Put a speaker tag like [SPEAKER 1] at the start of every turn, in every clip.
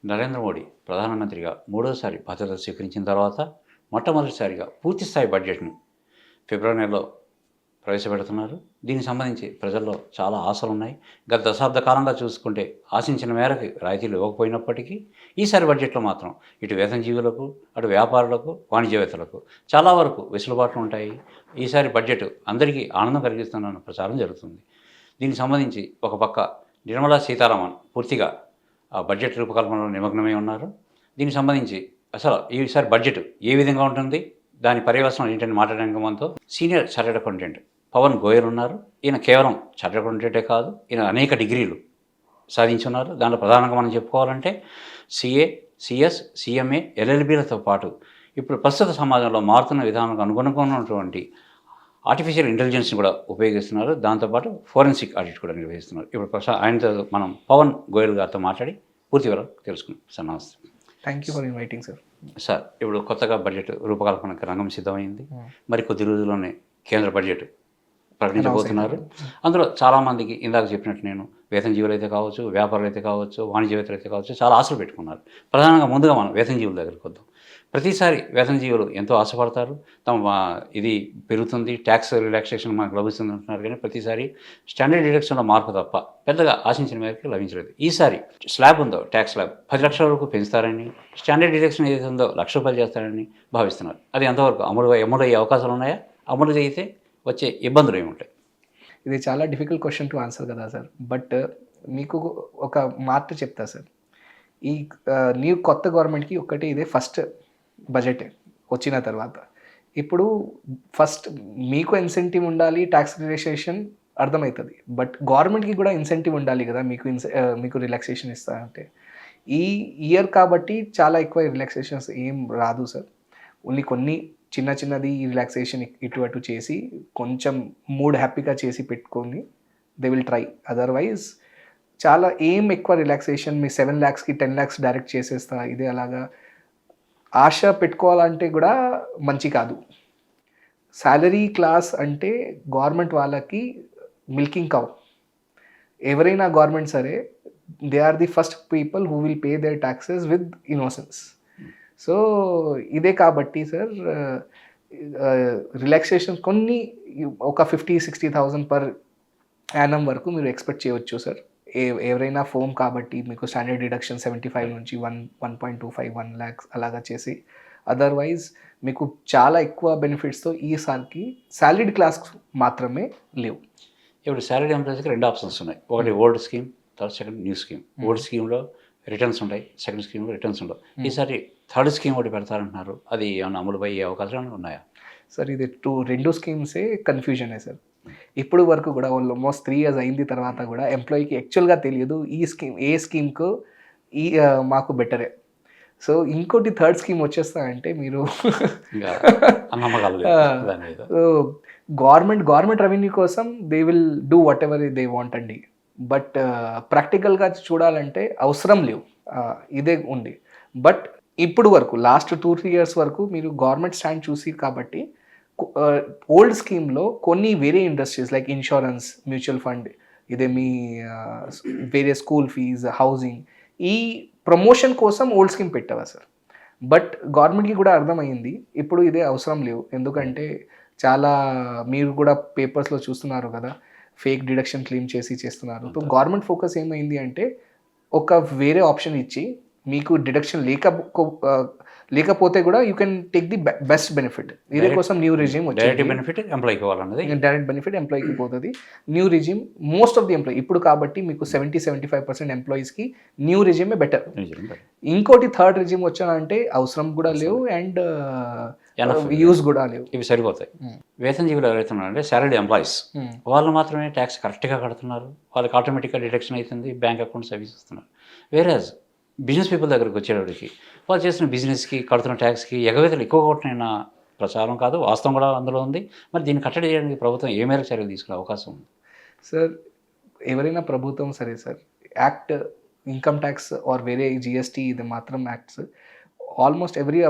[SPEAKER 1] నరేంద్ర మోడీ ప్రధానమంత్రిగా మూడోసారి బాధ్యత స్వీకరించిన తర్వాత మొట్టమొదటిసారిగా పూర్తిస్థాయి బడ్జెట్ను ఫిబ్రవరి నెలలో ప్రవేశపెడుతున్నారు. దీనికి సంబంధించి ప్రజల్లో చాలా ఆశలు ఉన్నాయి. గత దశాబ్ద కాలంగా చూసుకుంటే ఆశించిన మేరకు రాయితీలు ఇవ్వకపోయినప్పటికీ ఈసారి బడ్జెట్లో మాత్రం ఇటు వేతనజీవులకు, అటు వ్యాపారులకు, వాణిజ్యవేత్తలకు చాలా వరకు వెసులుబాట్లు ఉంటాయి. ఈసారి బడ్జెట్ అందరికీ ఆనందం కలిగిస్తుందన్న ప్రచారం జరుగుతుంది. దీనికి సంబంధించి ఒక పక్క నిర్మలా సీతారామన్ పూర్తిగా ఆ బడ్జెట్ రూపకల్పనలో నిమగ్నమై ఉన్నారు. దీనికి సంబంధించి అసలు ఈసారి బడ్జెట్ ఏ విధంగా ఉంటుంది, దాని పర్యవసనం ఏంటని మాట్లాడడానికి మనతో senior chartered accountant Pavan Goyal ఉన్నారు. ఈయన కేవలం చార్టెడ్ అకౌంటెంటే కాదు, ఈయన అనేక డిగ్రీలు సాధించున్నారు. దాంట్లో ప్రధానంగా మనం చెప్పుకోవాలంటే సిఏ, సిఎస్, సిఎంఏ, ఎల్ఎల్బీలతో పాటు ఇప్పుడు ప్రస్తుత సమాజంలో మారుతున్న విధానానికి అనుగుణంగా ఉన్నటువంటి ఆర్టిఫిషియల్ ఇంటెలిజెన్స్ని కూడా ఉపయోగిస్తున్నారు. దాంతోపాటు ఫోరెన్సిక్ ఆడిట్ కూడా నిర్వహిస్తున్నారు. ఇప్పుడు ఆయనతో మనం పవన్ గోయల్ గారితో మాట్లాడి పూర్తి వివరాలు తెలుసుకున్నాం. సార్ నమస్తే.
[SPEAKER 2] Thank you for inviting sir.
[SPEAKER 1] Sir, ఇప్పుడు కొత్తగా బడ్జెట్ రూపకల్పనకు రంగం సిద్ధమైంది. మరి కొద్ది రోజుల్లోనే కేంద్ర బడ్జెట్ ప్రకటించబోతున్నారు. అందులో చాలామందికి ఇందాక చెప్పినట్టు నేను వేతనజీవులు అయితే కావచ్చు, వ్యాపారులు అయితే కావచ్చు, వాణిజ్యవేత్తలు అయితే కావచ్చు, చాలా ఆశలు పెట్టుకున్నారు. ప్రధానంగా ముందుగా మనం వేతనజీవుల దగ్గరికి వద్దాం. ప్రతిసారి వేతనజీవులు ఎంతో ఆశపడతారు. తమ ఇది పెరుగుతుంది, ట్యాక్స్ రిలాక్సేషన్ మనకు లభిస్తుంది అంటున్నారు. కానీ ప్రతిసారి స్టాండర్డ్ డిడక్షన్లో మార్పు తప్ప పెద్దగా ఆశించిన మేరకు లభించలేదు. ఈసారి స్లాబ్ ఉందో ట్యాక్స్ స్లాబ్ 10 లక్షల వరకు పెంచుతారని, స్టాండర్డ్ డిడక్షన్ ఏదైతే ఉందో ₹1,00,000 చేస్తారని భావిస్తున్నారు. అది ఎంతవరకు అమలు అయ్యే అవకాశాలు ఉన్నాయా? అమలు చేయితే వచ్చే ఇబ్బందులు ఏముంటాయి?
[SPEAKER 2] ఇది చాలా డిఫికల్ట్ క్వశ్చన్ టు ఆన్సర్ కదా సార్. బట్ మీకు ఒక మాట చెప్తా సార్. ఈ న్యూ కొత్త గవర్నమెంట్కి ఒకటి ఇదే ఫస్ట్ బడ్జెట్ వచ్చిన తర్వాత. ఇప్పుడు ఫస్ట్ మీకు ఇన్సెంటివ్ ఉండాలి, ట్యాక్స్ రిలాక్సేషన్ అర్థమవుతుంది. బట్ గవర్నమెంట్కి కూడా ఇన్సెంటివ్ ఉండాలి కదా, మీకు రిలాక్సేషన్ ఇస్తా అంటే. ఈ ఇయర్ కాబట్టి చాలా ఎక్కువ రిలాక్సేషన్స్ ఏం రాదు సార్. ఓన్లీ కొన్ని చిన్నది రిలాక్సేషన్ ఇటు అటు చేసి కొంచెం మూడ్ హ్యాపీగా చేసి పెట్టుకొని దే విల్ ట్రై. అదర్వైజ్ చాలా ఏం ఎక్కువ రిలాక్సేషన్ మీ 7 lakhsకి 10 lakhs డైరెక్ట్ చేసేస్తా ఇదే అలాగా ఆశ పెట్టుకోవాలంటే కూడా మంచి కాదు. శాలరీ క్లాస్ అంటే గవర్నమెంట్ వాళ్ళకి మిల్కింగ్ కౌ. ఎవరైనా గవర్నమెంట్ సరే they are the first people who will pay their taxes with innocence. So ఇదే కాబట్టి సార్ రిలాక్సేషన్ కొన్ని ఒక 50,000-60,000 పర్ యానం వరకు మీరు ఎక్స్పెక్ట్ చేయవచ్చు సార్. ఎవరైనా ఫోమ్ కాబట్టి మీకు స్టాండర్డ్ డిడక్షన్ 75 నుంచి 1.25-1 lakhs అలాగా చేసి. అదర్వైజ్ మీకు చాలా ఎక్కువ బెనిఫిట్స్తో ఈసారికి సాలరీడ్ క్లాస్ మాత్రమే లేవు.
[SPEAKER 1] ఇప్పుడు సాలరీ ఎంప్లాయీస్కి 2 ఆప్షన్స్ ఉన్నాయి. ఒకటి ఓల్డ్ స్కీమ్, తర్వాత సెకండ్ న్యూ స్కీమ్. ఓల్డ్ స్కీమ్లో రిటర్న్స్ ఉంటాయి, సెకండ్ స్కీమ్లో రిటర్న్స్ ఉండవు. ఈసారి థర్డ్ స్కీమ్ ఒకటి పెడతారంటున్నారు. అది ఏమైనా అమలు అయ్యే అవకాశాలు ఉన్నాయా?
[SPEAKER 2] సార్ ఇది రెండు స్కీమ్సే కన్ఫ్యూజనే సార్. ఇప్పుడు వరకు కూడా ఆల్మోస్ట్ 3 years అయింది తర్వాత కూడా ఎంప్లాయీకి యాక్చువల్గా తెలియదు ఈ స్కీమ్ ఏ స్కీమ్కు ఈ మాకు బెటరే. సో ఇంకోటి థర్డ్ స్కీమ్ వచ్చేస్తా అంటే మీరు గవర్నమెంట్ రెవెన్యూ కోసం they will do what ever they want అండి. బట్ ప్రాక్టికల్గా చూడాలంటే అవసరం లేవు, ఇదే ఉంది. బట్ ఇప్పుడు వరకు లాస్ట్ 2-3 years వరకు మీరు గవర్నమెంట్ స్టాండ్ చూసి కాబట్టి ఓల్డ్ స్కీమ్లో కొన్ని వేరే industries like insurance, mutual fund, ఇదే మీ వేరే స్కూల్ ఫీజ్, హౌసింగ్, ఈ ప్రమోషన్ కోసం ఓల్డ్ స్కీమ్ పెట్టావా సార్. బట్ గవర్నమెంట్కి కూడా అర్థమైంది ఇప్పుడు ఇదే అవసరం లేవు. ఎందుకంటే చాలా మీరు కూడా పేపర్స్లో చూస్తున్నారు కదా, ఫేక్ డిడక్షన్ క్లెయిమ్ చేస్తున్నారు. సో గవర్నమెంట్ ఫోకస్ ఏమైంది అంటే ఒక వేరే ఆప్షన్ ఇచ్చి మీకు డిడక్షన్ లేకపోతే కూడా you can take the best benefit. ఇదే కోసం న్యూ రిజిమ్ వచ్చింది.
[SPEAKER 1] డైరెక్ట్ బెనిఫిట్
[SPEAKER 2] ఎంప్లాయీకి పోతుంది. New regime most of the employee ఇప్పుడు కాబట్టి మీకు 70-75% ఎంప్లాయీస్కి న్యూ రిజిమే బెటర్. ఇంకోటి థర్డ్ రిజిమ్ వచ్చానంటే అవసరం కూడా లేవు అండ్ యూజ్ కూడా లేవు.
[SPEAKER 1] ఇవి సరిపోతాయి. వేతనజీవులు ఎవరైతే ఉన్నారంటే సాలరీ ఎంప్లాయీస్ వాళ్ళు మాత్రమే ట్యాక్స్ కరెక్ట్గా కడుతున్నారు. వాళ్ళకి ఆటోమేటిక్గా డిడక్షన్ అవుతుంది, బ్యాంక్ అకౌంట్స్ అవి ఇస్తున్నారు. వేరేజ్ బిజినెస్ పీపుల్ దగ్గరికి వచ్చేటప్పటికి వాళ్ళు చేసిన బిజినెస్కి కడుతున్న ట్యాక్స్కి ఎగవేతలు ఎక్కువ కొట్టిన ప్రచారం కాదు, వాస్తవం కూడా అందులో ఉంది. మరి దీన్ని కట్టడి చేయడానికి ప్రభుత్వం ఏ మేరకు చర్యలు తీసుకునే అవకాశం ఉంది?
[SPEAKER 2] సార్ ఎవరైనా ప్రభుత్వం సరే sir act income tax or వేరే జిఎస్టీ ఇది మాత్రం యాక్ట్స్ ఆల్మోస్ట్ ఎవ్రీ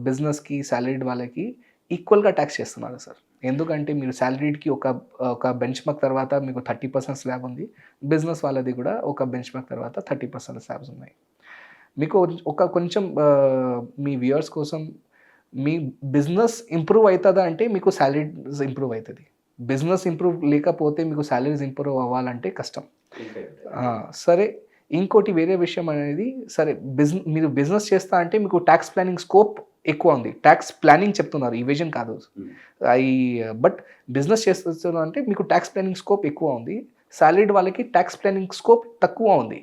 [SPEAKER 2] బిజినెస్కి సాలరీడ్ వాళ్ళకి ఈక్వల్గా ట్యాక్స్ చేస్తున్నారు సార్. ఎందుకంటే మీరు సాలరీడ్కి ఒక బెంచ్ మార్క్ తర్వాత మీకు 30% స్లాబ్ ఉంది, బిజినెస్ వాళ్ళది కూడా ఒక బెంచ్ మార్క్ తర్వాత 30% స్లాబ్స్ ఉన్నాయి. మీకు ఒక కొంచెం మీ వ్యూవర్స్ కోసం మీ బిజినెస్ ఇంప్రూవ్ అవుతుందా అంటే మీకు సాలరీస్ ఇంప్రూవ్ అవుతుంది. బిజినెస్ ఇంప్రూవ్ లేకపోతే మీకు సాలరీస్ ఇంప్రూవ్ అవ్వాలంటే కష్టం. సరే, ఇంకోటి వేరే విషయం అనేది, సరే మీరు బిజినెస్ చేస్తా అంటే మీకు ట్యాక్స్ ప్లానింగ్ స్కోప్ ఎక్కువ ఉంది. ట్యాక్స్ ప్లానింగ్ చెప్తున్నారు, ఇవేజన్ కాదు. బట్ బిజినెస్ చేస్తున్నారు అంటే మీకు ట్యాక్స్ ప్లానింగ్ స్కోప్ ఎక్కువ ఉంది. సాలరీడ్ వాళ్ళకి ట్యాక్స్ ప్లానింగ్ స్కోప్ తక్కువ ఉంది.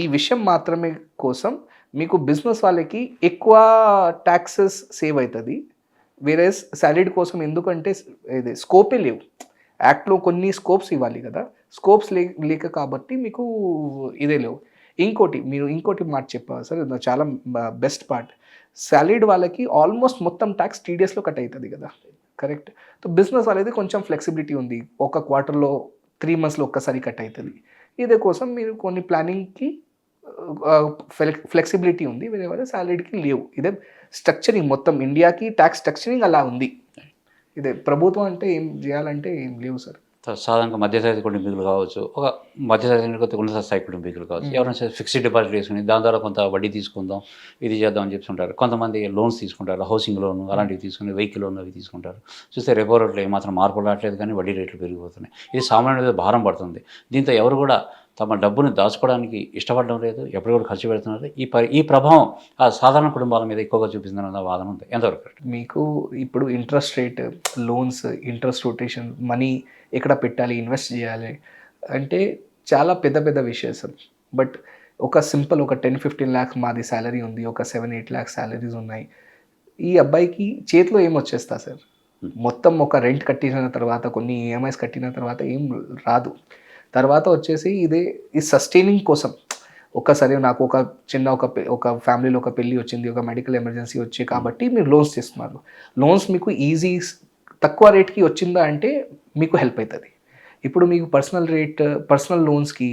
[SPEAKER 2] ఈ విషయం మాత్రమే కోసం మీకు బిజినెస్ వాళ్ళకి ఎక్కువ ట్యాక్సెస్ సేవ్ అవుతుంది. వేరే సాలరీడ్ కోసం ఎందుకంటే ఇది స్కోపే లేవు. యాక్ట్లో కొన్ని స్కోప్స్ ఇవ్వాలి కదా, స్కోప్స్ లేక కాబట్టి మీకు ఇదే లేవు. ఇంకోటి మాట చెప్పాలి సార్, ఇది చాలా బెస్ట్ పార్ట్. సాలరీడ్ వాళ్ళకి ఆల్మోస్ట్ మొత్తం ట్యాక్స్ టీడీఎస్లో కట్ అవుతుంది కదా, కరెక్ట్. సో బిజినెస్ వాళ్ళది కొంచెం ఫ్లెక్సిబిలిటీ ఉంది. ఒక క్వార్టర్లో 3 monthsలో ఒక్కసారి కట్ అవుతుంది. ఇదే కోసం మీరు కొన్ని ప్లానింగ్కి ఫ్లెక్సిబిలిటీ ఉంది, వేరే వాళ్ళ సాలరీకి లేవు. ఇదే స్ట్రక్చరింగ్, మొత్తం ఇండియాకి ట్యాక్స్ స్ట్రక్చరింగ్ అలా ఉంది. ఇదే ప్రభుత్వం అంటే ఏం చేయాలంటే ఏం లేవు సార్.
[SPEAKER 1] సాధారణంగా మధ్యతరగతి కుటుంబీకులు కావచ్చు, ఒక మధ్యతరగతి ఉన్నత స్థాయి కుటుంబీకులు కావచ్చు, ఎవరైనా సరే ఫిక్స్డ్ డిపాజిట్ వేసుకుని దాని ద్వారా కొంత వడ్డీ తీసుకుందాం, ఇది చేద్దాం అని చెప్తుంటారు. కొంతమంది లోన్స్ తీసుకుంటారు, హౌసింగ్ లోన్ అలాంటివి తీసుకుని, వెహికల్ లోన్ అవి తీసుకుంటారు. చూస్తే రెపో రేట్లో ఏమాత్రం మార్పులు రావట్లేదు, కానీ వడ్డీ రేట్లు పెరిగిపోతున్నాయి. ఇది సామాన్యుల మీద భారం పడుతుంది. దీంతో ఎవరు కూడా తమ డబ్బుని దాచుకోవడానికి ఇష్టపడడం లేదు, ఎప్పుడు కూడా ఖర్చు పెడుతున్నారు. ఈ ప్రభావం ఆ సాధారణ కుటుంబాల మీద ఎక్కువగా చూపిస్తుందన్న వాదన ఉంది. ఎంతవరకు కరెక్ట్?
[SPEAKER 2] మీకు ఇప్పుడు interest rate, loans, interest rotation, money ఎక్కడ పెట్టాలి, ఇన్వెస్ట్ చేయాలి అంటే చాలా పెద్ద పెద్ద విషయాలు సార్. బట్ ఒక సింపుల్ ఒక 10-15 lakhs మాది శాలరీ ఉంది, ఒక 7-8 lakhs శాలరీస్ ఉన్నాయి. ఈ అబ్బాయికి చేతిలో ఏమొచ్చేస్తా సార్? మొత్తం ఒక రెంట్ కట్టిన తర్వాత, కొన్ని ఈఎంఐస్ కట్టిన తర్వాత ఏం రాదు. తర్వాత వచ్చేసి ఈ సస్టైనింగ్ కోసం ఒక్కసారి నాకు ఒక చిన్న ఒక ఫ్యామిలీలో ఒక పెళ్ళి వచ్చింది, ఒక మెడికల్ ఎమర్జెన్సీ వచ్చి కాబట్టి మీరు లోన్స్ తీస్తున్నారు. లోన్స్ మీకు ఈజీ తక్కువ రేట్కి వచ్చిందా అంటే మీకు హెల్ప్ అవుతుంది. ఇప్పుడు మీకు పర్సనల్ లోన్స్కి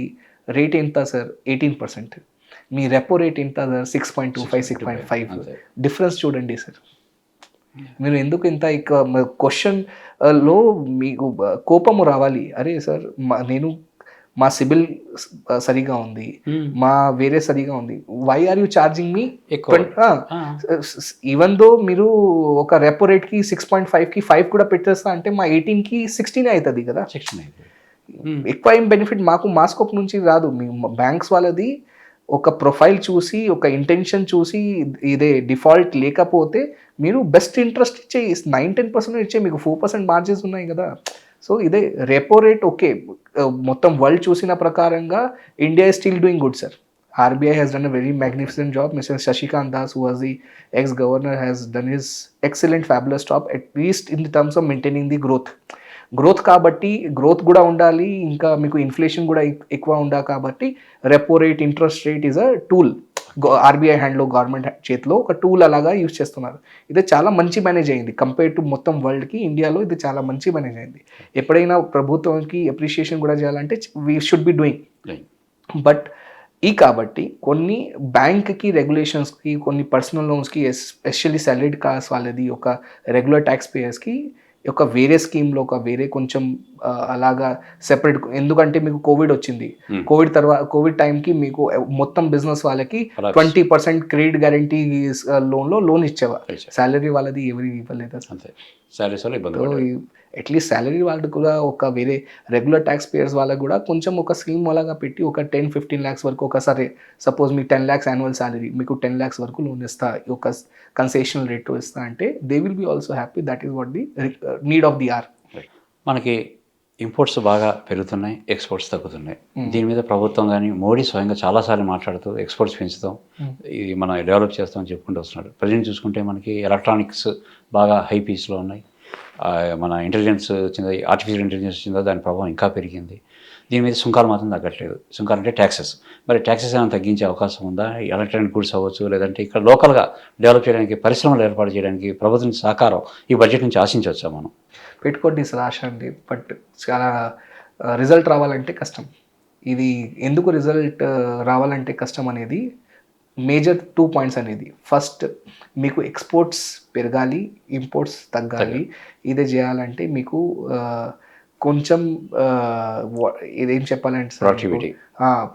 [SPEAKER 2] రేట్ ఎంత సార్? 18%. మీ రెపో రేట్ ఎంత సార్? 6.25, 6.5. డిఫరెన్స్ చూడండి సార్. మీరు ఎందుకు ఇంత క్వశ్చన్లో మీకు కోపము రావాలి. అరే సార్, మా సిబిల్ సరిగా ఉంది, మా వేరే సరిగా ఉంది, why are you charging me? Even though మీరు ఒక రెపో రేట్కి 6.5కి 5 కూడా పెట్టేస్తా అంటే మా 18కి 16 అవుతుంది కదా. ఎక్కువ ఏం బెనిఫిట్ మా స్కోప్ నుంచి రాదు. మీ బ్యాంక్స్ వాళ్ళది ఒక ప్రొఫైల్ చూసి, ఒక ఇంటెన్షన్ చూసి, ఇదే డిఫాల్ట్ లేకపోతే మీరు బెస్ట్ ఇంట్రెస్ట్ ఇచ్చే 9-10% ఇచ్చే, మీకు 4% మార్జిన్స్ ఉన్నాయి కదా. సో ఇదే రెపో రేట్ ఓకే, మొత్తం వరల్డ్ చూసిన ప్రకారంగా India is still doing good, sir. RBI has done a very magnificent job. Mr. Shashikant Das, who was the ex-governor, has done his excellent, fabulous job, at least in the terms of maintaining the growth కాబట్టి growth కూడా ఉండాలి, ఇంకా మీకు inflation కూడా ఎక్కువ ఉండాలి కాబట్టి repo rate, interest rate is a tool. RBI హ్యాండ్లో, గవర్నమెంట్ చేతిలో ఒక టూల్ అలాగా యూజ్ చేస్తున్నారు. ఇది చాలా మంచి మేనేజ్ అయింది కంపేర్ టు మొత్తం వరల్డ్కి. ఇండియాలో ఇది చాలా మంచి మేనేజ్ అయింది. ఎప్పుడైనా ప్రభుత్వానికి అప్రిషియేషన్ కూడా చేయాలంటే we should be doing. But కాబట్టి కొన్ని బ్యాంక్కి రెగ్యులేషన్స్కి, కొన్ని పర్సనల్ లోన్స్కి, ఎస్పెషల్లీ సాలరీడ్ క్లాస్ వాళ్ళది, ఒక రెగ్యులర్ ట్యాక్స్ పేయర్స్కి ఒక వేరే స్కీమ్లో, ఒక వేరే కొంచెం అలాగా సెపరేట్. ఎందుకంటే మీకు కోవిడ్ వచ్చింది, కోవిడ్ టైంకి మీకు మొత్తం బిజినెస్ వాళ్ళకి 20% క్రెడిట్ గ్యారంటీ లోన్ ఇచ్చేవారు. శాలరీ వాళ్ళది ఎవరు ఇవ్వలేదు. అట్లీస్ట్ శాలరీ వాళ్ళకి కూడా ఒక వేరే రెగ్యులర్ ట్యాక్స్ పేయర్స్ వాళ్ళకి కూడా కొంచెం ఒక స్కీమ్ అలాగా పెట్టి ఒక 10-15 lakhs వరకు, ఒకసారి సపోజ్ మీకు 10 lakhs యాన్యువల్ శాలరీ, మీకు 10 lakhs వరకు లోన్ ఇస్తా, ఒక కన్సెషనల్ రేట్ ఇస్తా అంటే they will be also happy. That is what the need of the hour.
[SPEAKER 1] మనకి ఇంపోర్ట్స్ బాగా పెరుగుతున్నాయి, ఎక్స్పోర్ట్స్ తగ్గుతున్నాయి. దీని మీద ప్రభుత్వం కానీ మోడీ స్వయంగా చాలాసార్లు మాట్లాడుతూ ఎక్స్పోర్ట్స్ పెంచుతాం, ఇది మనం డెవలప్ చేస్తామని చెప్పుకుంటూ వస్తున్నాడు. ప్రజెంట్ చూసుకుంటే మనకి ఎలక్ట్రానిక్స్ బాగా హై పీస్లో ఉన్నాయి. మన ఇంటెలిజెన్స్ వచ్చింది, ఆర్టిఫిషియల్ ఇంటెలిజెన్స్ వచ్చిందో దాని ప్రభావం ఇంకా పెరిగింది. దీని మీద సుంకాలు మాత్రం తగ్గట్లేదు. సుంకాలు అంటే ట్యాక్సెస్. మరి ట్యాక్సెస్ ఏమైనా తగ్గించే అవకాశం ఉందా? ఎలక్ట్రానిక్ గూడ్స్ అవ్వచ్చు, లేదంటే ఇక్కడ లోకల్గా డెవలప్ చేయడానికి, పరిశ్రమలు ఏర్పాటు చేయడానికి ప్రభుత్వం సహకారం ఈ బడ్జెట్ నుంచి ఆశించవచ్చా మనం?
[SPEAKER 2] పెట్టుకోండి సార్, ఆశ అండి. బట్ చాలా రిజల్ట్ రావాలంటే కష్టం. ఇది ఎందుకు రిజల్ట్ రావాలంటే కష్టం అనేది మేజర్ 2 points అనేది. ఫస్ట్, మీకు ఎక్స్పోర్ట్స్ పెరగాలి, ఇంపోర్ట్స్ తగ్గాలి. ఇదే చేయాలంటే మీకు కొంచెం ఇదేం చెప్పాలంటే సార్
[SPEAKER 1] ప్రొడక్టివిటీ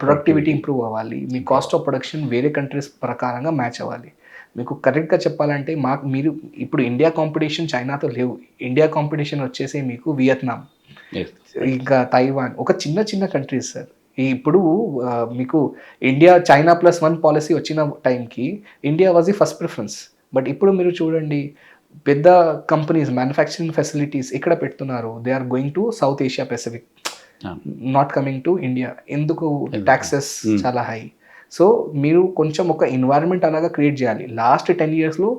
[SPEAKER 2] ప్రొడక్టివిటీ ఇంప్రూవ్ అవ్వాలి, మీ కాస్ట్ ఆఫ్ ప్రొడక్షన్ వేరే కంట్రీస్ ప్రకారంగా మ్యాచ్ అవ్వాలి. మీకు కరెక్ట్గా చెప్పాలంటే మీరు ఇప్పుడు ఇండియా కాంపిటీషన్ చైనాతో లేవు, ఇండియా కాంపిటీషన్ వచ్చేసి మీకు వియత్నాం, ఇంకా తైవాన్, ఒక చిన్న చిన్న కంట్రీస్ సార్. ఇప్పుడు మీకు ఇండియా చైనా +1 పాలసీ వచ్చిన టైంకి India was the first preference. But ఇప్పుడు మీరు చూడండి, పెద్ద కంపెనీస్ మ్యానుఫ్యాక్చరింగ్ ఫెసిలిటీస్ ఎక్కడ పెడుతున్నారు, they are going to South Asia Pacific, not coming to India. ఎందుకు? ట్యాక్సెస్ చాలా హై. సో మీరు కొంచెం ఒక ఎన్వైరన్మెంట్ అలాగా క్రియేట్ చేయాలి. లాస్ట్ 10 yearsలో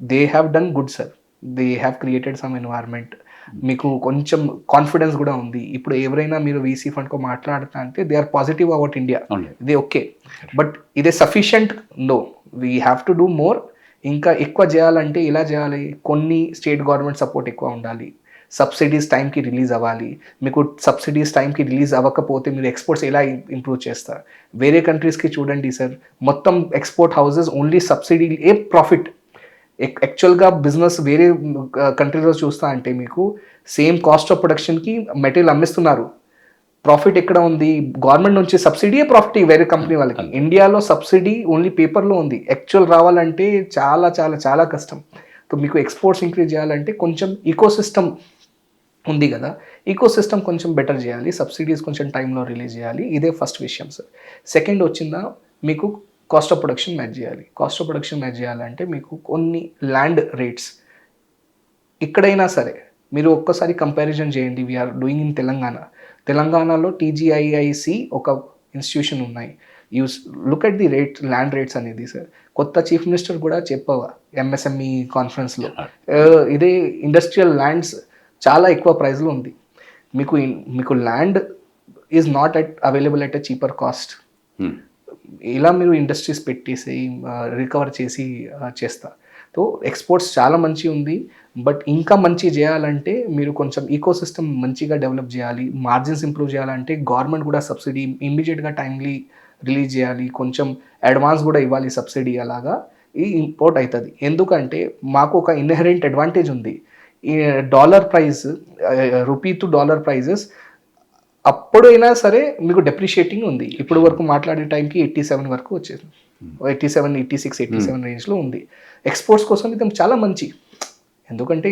[SPEAKER 2] they have done good sir, they have created some environment. మీకు కొంచెం కాన్ఫిడెన్స్ కూడా ఉంది. ఇప్పుడు ఎవరైనా మీరు వీసీ ఫండ్కో మాట్లాడుతా అంటే they are positive about India, ఇది ఓకే. బట్ ఇదే sufficient? No, we have to do more. ఇంకా ఎక్కువ చేయాలంటే ఇలా చేయాలి, కొన్ని స్టేట్ గవర్నమెంట్ సపోర్ట్ ఎక్కువ ఉండాలి, సబ్సిడీస్ టైంకి రిలీజ్ అవ్వాలి. మీకు సబ్సిడీస్ టైంకి రిలీజ్ అవ్వకపోతే మీరు ఎక్స్పోర్ట్స్ ఎలా ఇంప్రూవ్ చేస్తారు? వేరే కంట్రీస్కి చూడండి సార్, మొత్తం export houses only subsidy, a profit. యాక్చువల్గా బిజినెస్ వేరే కంట్రీలో చూస్తా అంటే మీకు సేమ్ కాస్ట్ ఆఫ్ ప్రొడక్షన్కి మెటీరియల్ అమ్మిస్తున్నారు, ప్రాఫిట్ ఎక్కడ ఉంది? గవర్నమెంట్ నుంచి సబ్సిడీయే ప్రాఫిట్ వేరే కంపెనీ వాళ్ళకి. ఇండియాలో సబ్సిడీ ఓన్లీ పేపర్లో ఉంది, యాక్చువల్ రావాలంటే చాలా చాలా చాలా కష్టం. సో మీకు ఎక్స్పోర్ట్స్ ఇంక్రీజ్ చేయాలంటే కొంచెం ఈకోసిస్టమ్ ఉంది కదా, ఈకోసిస్టమ్ కొంచెం బెటర్ చేయాలి, సబ్సిడీస్ కొంచెం టైంలో రిలీజ్ చేయాలి. ఇదే ఫస్ట్ విషయం సార్. సెకండ్ వచ్చిందా, మీకు కాస్ట్ ఆఫ్ ప్రొడక్షన్ మ్యాచ్ చేయాలి. కాస్ట్ ఆఫ్ ప్రొడక్షన్ మ్యాచ్ చేయాలంటే మీకు కొన్ని ల్యాండ్ రేట్స్ ఎక్కడైనా సరే మీరు ఒక్కసారి కంపారిజన్ చేయండి. వీఆర్ డూయింగ్ ఇన్ తెలంగాణలో TGIIC ఒక ఇన్స్టిట్యూషన్ ఉన్నాయి. You look at the land rates అనేది సార్. కొత్త చీఫ్ మినిస్టర్ కూడా చెప్పవా MSME కాన్ఫరెన్స్లో, ఇదే ఇండస్ట్రియల్ ల్యాండ్స్ చాలా ఎక్కువ ప్రైస్లో ఉంది. మీకు land is not available at a cheaper cost. ఇలా మీరు ఇండస్ట్రీస్ పెట్టేసి రికవర్ చేసి చేస్తా. సో ఎక్స్పోర్ట్స్ చాలా మంచి ఉంది, బట్ ఇంకా మంచి చేయాలంటే మీరు కొంచెం ఈకోసిస్టమ్ మంచిగా డెవలప్ చేయాలి, మార్జిన్స్ ఇంప్రూవ్ చేయాలంటే గవర్నమెంట్ కూడా సబ్సిడీ ఇమ్మీడియట్గా టైమ్లీ రిలీజ్ చేయాలి, కొంచెం అడ్వాన్స్ కూడా ఇవ్వాలి సబ్సిడీ. అలాగా ఈ ఇంపోర్ట్ అవుతుంది. ఎందుకంటే మాకు ఒక ఇన్హెరెంట్ అడ్వాంటేజ్ ఉంది, ఈ dollar price, rupee to dollar prices అప్పుడైనా సరే మీకు డెప్రిషియేటింగ్ ఉంది. ఇప్పుడు వరకు మాట్లాడే టైంకి 87 వరకు వచ్చేది, 87, 86, 87 రేంజ్లో ఉంది. ఎక్స్పోర్ట్స్ కోసం ఇది చాలా మంచి, ఎందుకంటే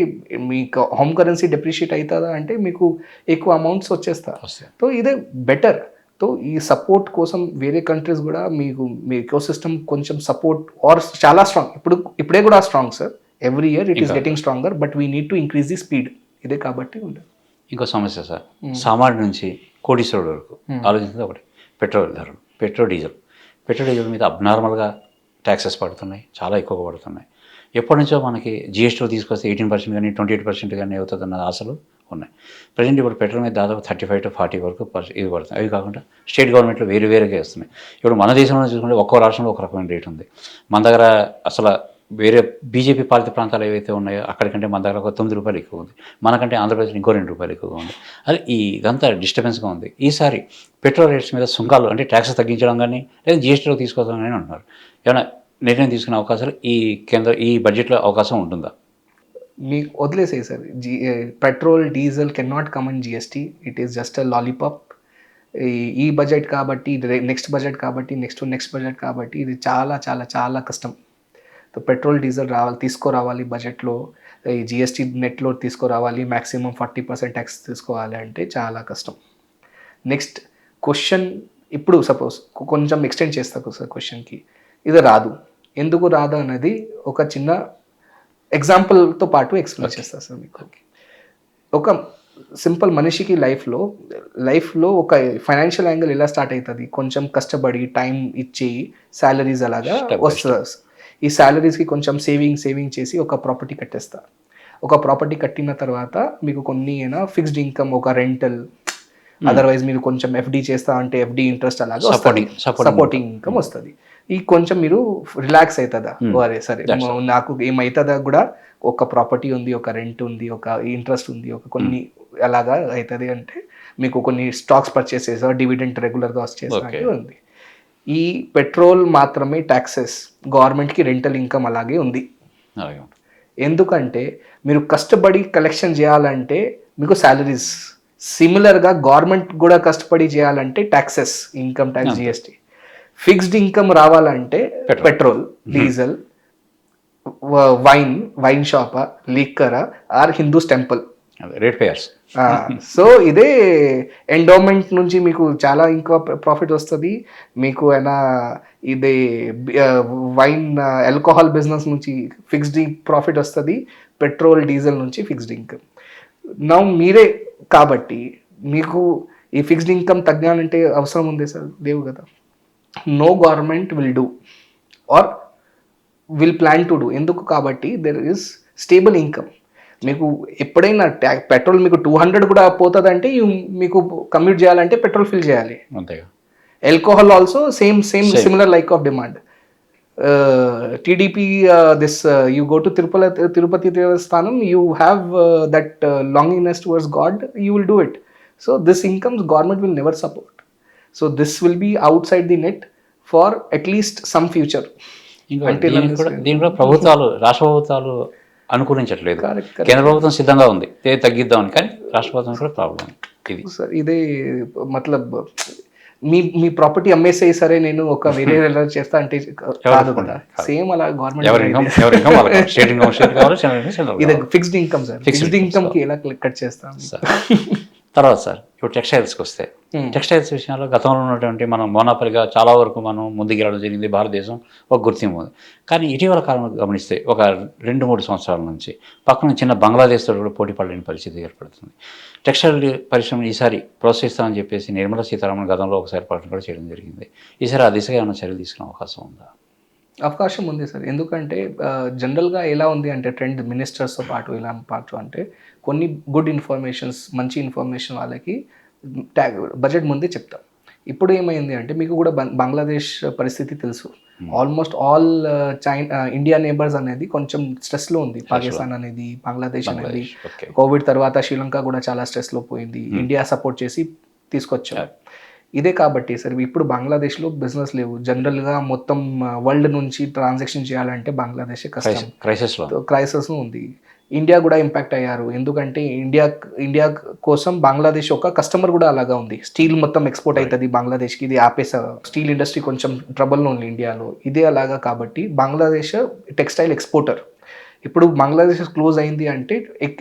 [SPEAKER 2] మీకు హోమ్ కరెన్సీ డెప్రిషియేట్ అవుతుందా అంటే మీకు ఎక్కువ అమౌంట్స్ వచ్చేస్తారు. సో ఇదే బెటర్. సో ఈ సపోర్ట్ కోసం వేరే కంట్రీస్ కూడా మీకు మీ ఎకోసిస్టమ్ కొంచెం సపోర్ట్ ఆర్ చాలా స్ట్రాంగ్, ఇప్పుడే కూడా strong sir. Every year it is getting stronger, but we need to increase the speed. ఇదే కాబట్టి ఉండదు.
[SPEAKER 1] ఇంకో సమస్య సార్, సామాన్య నుంచి కోటీశ్వరుడు వరకు ఆలోచించింది ఒకటి, పెట్రోల్ ధరలు, పెట్రోల్ డీజిల్ మీద అబ్నార్మల్గా ట్యాక్సెస్ పడుతున్నాయి, చాలా ఎక్కువగా పడుతున్నాయి. ఎప్పటి నుంచో మనకి GST తీసుకొస్తే 18% కానీ 28% కానీ అవుతుందన్న ఆశలు ఉన్నాయి. ప్రజెంట్ ఇప్పుడు పెట్రోల్ మీద దాదాపు 35 to 40 వరకు ఇది పడుతుంది. అవి కాకుండా స్టేట్ గవర్నమెంట్లో వేరుగా వస్తున్నాయి. ఇప్పుడు మన దేశంలో చూసుకుంటే ఒక్కో రాష్ట్రంలో ఒక రకమైన రేట్ ఉంది. మన దగ్గర అసలు వేరే బీజేపీ పాలిత ప్రాంతాలు ఏవైతే ఉన్నాయో అక్కడికంటే మన దగ్గర ఒక 9 రూపాయలు ఎక్కువ ఉంది, మనకంటే ఆంధ్రప్రదేశ్లో ఇంకో 2 రూపాయలు ఎక్కువగా ఉంది. అది ఇదంతా డిస్టర్బెన్స్గా ఉంది. ఈసారి పెట్రోల్ రేట్స్ మీద సుంకాలు అంటే ట్యాక్సెస్ తగ్గించడం కానీ లేదా GST తీసుకోవడం కానీ అంటున్నారు. ఏమైనా నిర్ణయం తీసుకునే అవకాశాలు ఈ బడ్జెట్లో అవకాశం ఉంటుందా?
[SPEAKER 2] మీకు వదిలేసేయి sir. Petrol diesel can not come in GST, it is just a lollipop. ఈ బడ్జెట్ కాబట్టి, నెక్స్ట్ బడ్జెట్ కాబట్టి, నెక్స్ట్ బడ్జెట్ కాబట్టి ఇది చాలా చాలా చాలా కష్టం. పెట్రోల్ డీజిల్ తీసుకురావాలి బడ్జెట్లో, ఈ GST నెట్లో తీసుకురావాలి, మ్యాక్సిమం 40% ట్యాక్స్ తీసుకోవాలి అంటే చాలా కష్టం. నెక్స్ట్ క్వశ్చన్, ఇప్పుడు సపోజ్ కొంచెం ఎక్స్టెండ్ చేస్తా సార్ క్వశ్చన్కి, ఇది రాదు, ఎందుకు రాదు అనేది ఒక చిన్న ఎగ్జాంపుల్తో పాటు ఎక్స్ప్లెయిన్ చేస్తా సార్ మీకు. ఒక సింపుల్ మనిషికి లైఫ్లో ఒక ఫైనాన్షియల్ యాంగిల్ ఎలా స్టార్ట్ అవుతుంది, కొంచెం కష్టపడి టైం ఇచ్చి శాలరీస్ అలాగా వస్తుంది. ఈ శాలరీస్కి కొంచెం సేవింగ్ చేసి ఒక ప్రాపర్టీ కట్టేస్తా. ఒక ప్రాపర్టీ కట్టిన తర్వాత మీకు కొన్ని ఫిక్స్డ్ ఇన్కమ్, ఒక రెంటల్, అదర్వైజ్ మీరు కొంచెం FD చేస్తా అంటే FD ఇంట్రెస్ట్ అలాగా సపోర్టింగ్ ఇన్కమ్ వస్తుంది. ఈ కొంచెం మీరు రిలాక్స్ అవుతుందా, అరే సరే నాకు ఏమవుతుందా కూడా, ఒక ప్రాపర్టీ ఉంది, ఒక రెంట్ ఉంది, ఒక ఇంట్రెస్ట్ ఉంది, ఒక కొన్ని అలాగా అవుతుంది అంటే మీకు కొన్ని స్టాక్స్ పర్చేస్ చేసా, డివిడెంట్ రెగ్యులర్గా వచ్చేసరికి ఉంది. ఈ పెట్రోల్ మాత్రమే ట్యాక్సెస్, గవర్నమెంట్కి రెంటల్ ఇన్కమ్ అలాగే ఉంది. ఎందుకంటే మీరు కష్టపడి కలెక్షన్ చేయాలంటే మీకు సిమిలర్గా గవర్నమెంట్ కూడా కష్టపడి చేయాలంటే ట్యాక్సెస్, ఇన్కమ్ ట్యాక్స్,
[SPEAKER 1] అంతే.
[SPEAKER 2] జిఎస్టీ. ఫిక్స్డ్ ఇన్కమ్ రావాలంటే పెట్రోల్, డీజిల్, వైన్ షాపా, లిక్కరా or Hindus temple.
[SPEAKER 1] Rate payers.
[SPEAKER 2] So ఇదే ఎండోమెంట్ నుంచి మీకు చాలా ఇంకా ప్రాఫిట్ వస్తుంది. మీకు అయినా ఇది వైన్ ఆల్కహాల్ బిజినెస్ నుంచి ఫిక్స్డ్ ప్రాఫిట్ వస్తుంది, పెట్రోల్ డీజిల్ నుంచి ఫిక్స్డ్ ఇన్కమ్. నా మీరే కాబట్టి మీకు ఈ ఫిక్స్డ్ ఇన్కమ్ తగ్గాలంటే అవసరం ఉంది సార్? లేవు కదా. No government will do or will plan to do. ఎందుకు? కాబట్టి దెర్ ఇస్ స్టేబుల్ ఇన్కమ్. మీకు ఎప్పుడైనా పెట్రోల్ మీకు 200 కూడా పోతుందంటే మీకు కమ్యూట్ చేయాలంటే పెట్రోల్ ఫిల్ చేయాలి.
[SPEAKER 1] అంతేగా.
[SPEAKER 2] Alcohol also same similar like of demand. TDP this you go to Tirupati దేవస్థానం, you have that longingness towards god, you will do it. So this incomes government will never support. So this will be outside the net for at least some future.
[SPEAKER 1] దీని కూడా ప్రభుత్వాలు, రాష్ట్ర ప్రభుత్వాలు అనుకూలించట్లేదు. కేంద్ర ప్రభుత్వం సిద్ధంగా ఉంది తగ్గిద్దామని, కానీ రాష్ట్ర ప్రభుత్వం కూడా ప్రాబ్లం ఇది.
[SPEAKER 2] సార్ ఇదే మతలబ్ మీ ప్రాపర్టీ అమ్మేసే సరే నేను ఒక వేరే చేస్తా అంటే కాదు కదా. సేమ్ అలా గవర్నమెంట్ ఇది fixed income sir. Fixed income కి ఎలా కట్ చేస్తాం?
[SPEAKER 1] తర్వాత సార్ ఇప్పుడు టెక్స్టైల్స్కి వస్తే, టెక్స్టైల్స్ విషయంలో గతంలో ఉన్నటువంటి మనం మోనోపలిగా చాలా వరకు మనం ముందుకెళ్ళడం జరిగింది, భారతదేశం ఒక గుర్తింపు ఉంది. కానీ ఇటీవల కాలంలో గమనిస్తే ఒక 2-3 సంవత్సరాల నుంచి పక్కన చిన్న బంగ్లాదేశ్తో కూడా పోటీ పడలేని పరిస్థితి ఏర్పడుతుంది. టెక్స్టైల్ పరిశ్రమను ఈసారి ప్రోత్సహిస్తామని చెప్పేసి నిర్మలా సీతారామన్ గతంలో ఒకసారి ప్రకటన కూడా చేయడం జరిగింది. ఈసారి ఆ దిశగా ఏమైనా చర్యలు తీసుకునే అవకాశం ఉందా?
[SPEAKER 2] అవకాశం ఉంది సార్. ఎందుకంటే జనరల్గా ఎలా ఉంది అంటే ట్రెండ్ మినిస్టర్స్తో పాటు ఇలా పాటు అంటే కొన్ని గుడ్ ఇన్ఫర్మేషన్స్, మంచి ఇన్ఫర్మేషన్ వాళ్ళకి బడ్జెట్ ముందే చెప్తాం. ఇప్పుడు ఏమైంది అంటే మీకు కూడా బంగ్లాదేశ్ పరిస్థితి తెలుసు. ఆల్మోస్ట్ ఆల్ ఇండియా నేబర్స్ అనేది కొంచెం స్ట్రెస్లో ఉంది. పాకిస్తాన్ అనేది, బంగ్లాదేశ్ అనేది, కోవిడ్ తర్వాత శ్రీలంక కూడా చాలా స్ట్రెస్లో పోయింది. ఇండియా సపోర్ట్ చేసి తీసుకొచ్చారు. ఇదే కాబట్టి సార్ ఇప్పుడు బంగ్లాదేశ్లో బిజినెస్ లేవు. జనరల్గా మొత్తం వరల్డ్ నుంచి ట్రాన్సాక్షన్ చేయాలంటే బంగ్లాదేశ్ కష్టం, క్రైసిస్లో ఉంది. ఇండియా కూడా ఇంపాక్ట్ అయ్యారు. ఎందుకంటే ఇండియా కోసం బంగ్లాదేశ్ ఒక కస్టమర్ కూడా అలాగా ఉంది. స్టీల్ మొత్తం ఎక్స్పోర్ట్ అవుతుంది బంగ్లాదేశ్కి, ఇది ఆపేసారు. స్టీల్ ఇండస్ట్రీ కొంచెం ట్రబుల్లో ఉంది ఇండియాలో. ఇదే అలాగా కాబట్టి బంగ్లాదేశ్ టెక్స్టైల్ ఎక్స్పోర్టర్. ఇప్పుడు బంగ్లాదేశ్ క్లోజ్ అయింది అంటే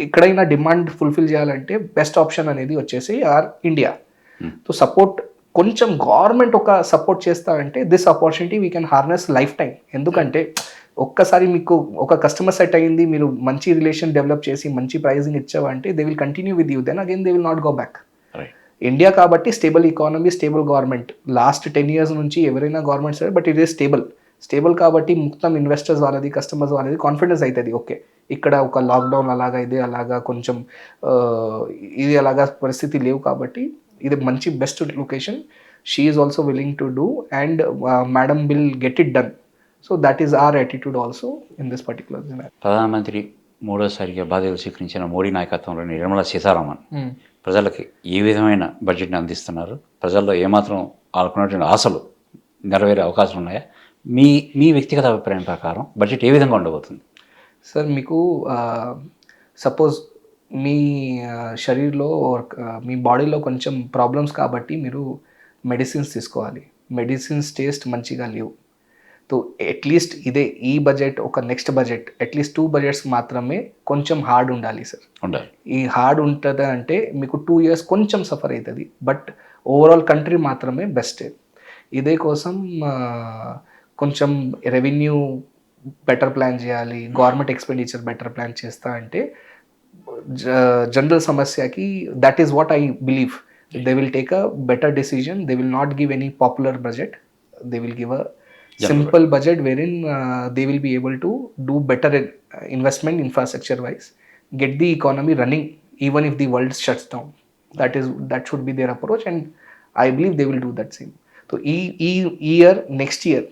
[SPEAKER 2] ఎక్కడైనా డిమాండ్ ఫుల్ఫిల్ చేయాలంటే బెస్ట్ ఆప్షన్ అనేది వచ్చేసి ఇండియా. సో సపోర్ట్ కొంచెం గవర్నమెంట్ ఒక సపోర్ట్ చేస్తా అంటే this opportunity we can harness life time. ఎందుకంటే ఒక్కసారి మీకు ఒక కస్టమర్ సెట్ అయ్యింది, మీరు మంచి రిలేషన్ డెవలప్ చేసి మంచి ప్రైజింగ్ ఇచ్చావంటే they will continue with you, then again they will not go back. India కాబట్టి stable economy, stable government. Last 10 years నుంచి ఎవరైనా గవర్నమెంట్ సరే, బట్ ఇట్ ఈస్ స్టేబుల్ కాబట్టి మొత్తం ఇన్వెస్టర్స్ వాళ్ళది, కస్టమర్స్ వాళ్ళది కాన్ఫిడెన్స్ అవుతుంది. ఓకే ఇక్కడ ఒక లాక్డౌన్ అలాగా ఇది అలాగా కొంచెం ఇది అలాగా పరిస్థితి లేవు కాబట్టి ఇది మంచి best location. She is also willing to do and madam will get it done. So that is our attitude also in this particular.
[SPEAKER 1] ప్రధానమంత్రి మూడోసారిగా బాధ్యతలు స్వీకరించిన మోడీ నాయకత్వంలోని నిర్మలా సీతారామన్ ప్రజలకి ఏ విధమైన బడ్జెట్ని అందిస్తున్నారు? ప్రజల్లో ఏమాత్రం అనుకున్నటువంటి ఆశలు నెరవేరే అవకాశాలు ఉన్నాయా? మీ వ్యక్తిగత అభిప్రాయం ప్రకారం బడ్జెట్ ఏ విధంగా ఉండబోతుంది?
[SPEAKER 2] సార్ మీకు సపోజ్ మీ శరీరంలో మీ బాడీలో కొంచెం ప్రాబ్లమ్స్ కాబట్టి మీరు మెడిసిన్స్ తీసుకోవాలి. మెడిసిన్స్ టేస్ట్ మంచిగా లేవు. సో అట్లీస్ట్ ఇదే ఈ బడ్జెట్ ఒక నెక్స్ట్ బడ్జెట్ అట్లీస్ట్ 2 budgets మాత్రమే కొంచెం హార్డ్ ఉండాలి సార్. ఈ హార్డ్ ఉంటుంది అంటే మీకు 2 years కొంచెం సఫర్ అవుతుంది, బట్ ఓవరాల్ కంట్రీ మాత్రమే బెస్ట్. ఇదే కోసం కొంచెం రెవెన్యూ బెటర్ ప్లాన్ చేయాలి, గవర్నమెంట్ ఎక్స్పెండిచర్ బెటర్ ప్లాన్ చేస్తా అంటే జనరల్ సమస్యకి that is what I believe. They will take a better decision. They will not give any popular budget. They will give a simple budget wherein they will be able to do better investment infrastructure wise, get the economy running even if the world shuts down. That should be their approach and I believe they will do that same. So next year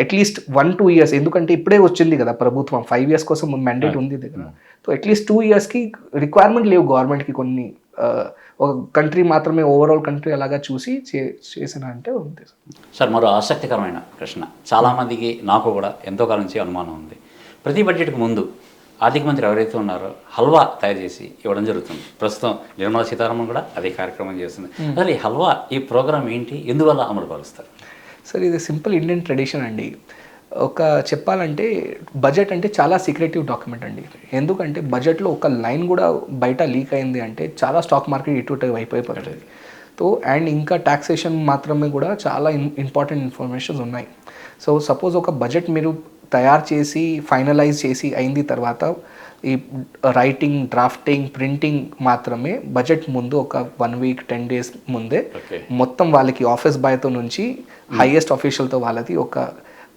[SPEAKER 2] at least 1-2 years, ఎందుకంటే ఇప్పుడే వచ్చింది కదా ప్రభుత్వం, 5 years కోసం mandate ఉంది దగ్గర. So at least 2 yearsకి requirement లేవు గవర్నమెంట్కి. కొన్ని ఒక కంట్రీ మాత్రమే ఓవరాల్ కంట్రీ అలాగా చూసి చేసిన అంటే ఉంది.
[SPEAKER 1] సార్ మరో ఆసక్తికరమైన ప్రశ్న, చాలామందికి నాకు కూడా ఎంతో కాలం నుంచి అనుమానం ఉంది. ప్రతి బడ్జెట్కి ముందు ఆర్థిక మంత్రి ఎవరైతే ఉన్నారో హల్వా తయారు చేసి ఇవ్వడం జరుగుతుంది. ప్రస్తుతం నిర్మలా సీతారామన్ కూడా అదే కార్యక్రమం చేస్తుంది. అసలు ఈ హల్వా ఈ ప్రోగ్రామ్ ఏంటి, ఎందువల్ల అమలు పరుస్తారు?
[SPEAKER 2] సార్ ఇది సింపుల్ ఇండియన్ ట్రెడిషన్ అండి. ఒక చెప్పాలంటే బడ్జెట్ అంటే చాలా సీక్రెటివ్ డాక్యుమెంట్ అండి. ఎందుకంటే బడ్జెట్లో ఒక లైన్ కూడా బయట లీక్ అయింది అంటే చాలా స్టాక్ మార్కెట్ ఇటు అయిపోతుంది. సో అండ్ ఇంకా ట్యాక్సేషన్ మాత్రమే కూడా చాలా ఇంపార్టెంట్ ఇన్ఫర్మేషన్స్ ఉన్నాయి. సో సపోజ్ ఒక బడ్జెట్ మీరు తయారు చేసి ఫైనలైజ్ చేసి అయింది తర్వాత ఈ రైటింగ్, డ్రాఫ్టింగ్, ప్రింటింగ్ మాత్రమే బడ్జెట్ ముందు ఒక 1 వీక్ 10 డేస్ ముందే మొత్తం వాళ్ళకి ఆఫీస్ బాయ్తో నుంచి హైయెస్ట్ ఆఫీషియల్తో వాళ్ళది ఒక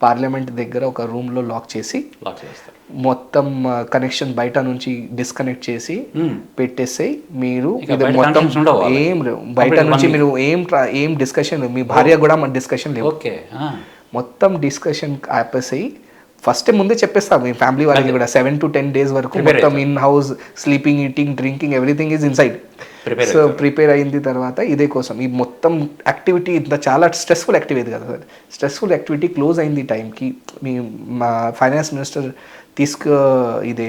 [SPEAKER 2] పార్లమెంట్ దగ్గర ఒక రూమ్లో లాక్ చేసి మొత్తం కనెక్షన్ బయట నుంచి డిస్కనెక్ట్ చేసి పెట్టేసి మీరు ఇది మొత్తం ఏం బయట నుంచి మీరు ఏం డిస్కషన్, మీ భార్య కూడా మన డిస్కషన్ లేవు, మొత్తం డిస్కషన్ ఆపేసి ఫస్ట్ ముందే చెప్పేస్తాం మీ ఫ్యామిలీ వాళ్ళకి కూడా 7 to 10 days వరకు మొత్తం in house sleeping, eating, drinking everything is inside. So prepare అయింది తర్వాత ఇదే కోసం ఈ మొత్తం యాక్టివిటీ ఇంత చాలా స్ట్రెస్ఫుల్ యాక్టివిటీ కదా సార్. స్ట్రెస్ఫుల్ యాక్టివిటీ క్లోజ్ అయింది టైంకి మా ఫైనాన్స్ మినిస్టర్ ఇదే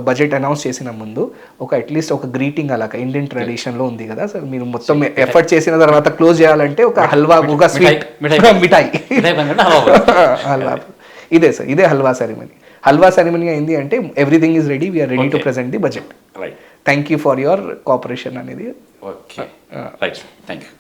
[SPEAKER 2] బడ్జెట్ అనౌన్స్ చేసిన ముందు ఒక అట్లీస్ట్ ఒక గ్రీటింగ్ అలాగా ఇండియన్ ట్రెడిషన్లో ఉంది కదా సార్. మీరు మొత్తం ఎఫర్ట్ చేసిన తర్వాత క్లోజ్ చేయాలంటే ఒక హల్వా, ఒక స్వీట్, మిఠాయి హల్వా, ఇదే సార్, ఇదే హల్వా సెరమనీ. హల్వా సెరమనీ అయింది అంటే everything is ready, we're ready to present the budget. Thank you for your cooperation అనేది.
[SPEAKER 1] Okay, right, thank you.